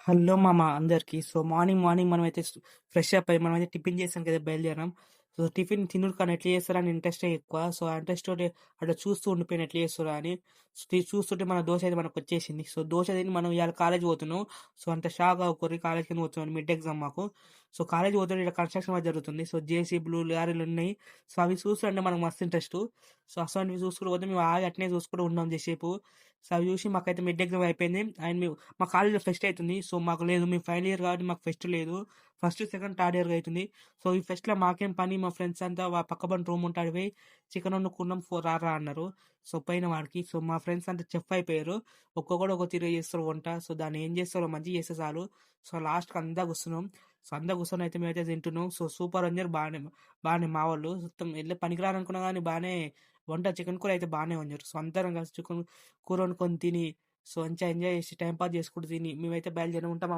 Hello మామ అందరికి. So morning morning మనమైతే ఫ్రెష్ అప్ అయ్యి మనమైతే టిఫిన్ చేసాం కదా బయలుదేరాం. సో టిఫిన్ తినుడు కానీ ఎట్లా చేస్తారని ఇంట్రెస్టే ఎక్కువ. సో ఆ ఇంట్రెస్ట్ తోటి అట్లా చూస్తూ ఉండిపోయిన ఎట్లా చేస్తారా అని. చూస్తుంటే మన దోశ అయితే మనకు వచ్చేసింది. సో దోశ తిని మనం ఇవాళ కాలేజ్ పోతున్నాం. సో అంత షాక్ అవ్వకూరి కాలేజ్ కింద పోతున్నాం మిడ్ ఎగ్జామ్ మాకు. సో కాలేజ్ పోతుంటే ఇక్కడ కన్స్ట్రక్షన్ వర్క్ జరుగుతుంది. సో జేసీబీలు లారీలు ఉన్నాయి. సో అవి చూస్తుంటే మనకు మస్తు ఇంట్రెస్ట్. సో అసలు చూసుకుంటూ పోతే మేము ఆగి అట్నే చూసుకుంటూ ఉన్నాం చేసేపు. సో అవి చూసి మాకైతే మిడ్ ఎగ్జామ్ అయిపోయింది. అండ్ మేము మా కాలేజ్‌లో ఫెస్ట్ అయితుంది. సో మాకు లేదు. మేము ఫైనల్ ఇయర్ కాబట్టి మాకు ఫెస్ట్ లేదు. ఫస్ట్, సెకండ్, థర్డ్ ఇయర్‌గా అయితుంది. సో ఈ ఫెస్ట్‌లో మాకేం పని, మా ఫ్రెండ్స్ అంతా పక్కన రూమ్ ఉంటే ఆడికి పోయి చికెన్ వండుకున్నాం రారా అన్నారు. సో పోయిన వాడికి. సో మా ఫ్రెండ్స్ అంతా చెఫ్ అయిపోయారు. ఒక్కొక్కడు ఒక్కో తీరుగా చేస్తారు వంట. సో దాన్ని ఏం చేస్తారో మంచిగా చేస్తే చాలు. సో లాస్ట్‌కి అంతా కూర్చున్నాం. సో అంతా కూర్చొని అయితే మేమైతే తింటున్నాం. సో సూపర్ వండారు బాగానే బాగానే మా వాళ్ళు. మొత్తం ఎళ్ళి పనికిరారనుకున్నా కానీ బాగానే వంట చికెన్ కూర అయితే బాగానే వండారు. సో అందరం కలిసి చికెన్ కూర వండుకొని తిని సో మంచిగా ఎంజాయ్ చేసి టైం పాస్ చేసుకుంటూ తిని మేమైతే బయలుదేరి ఉంటాం.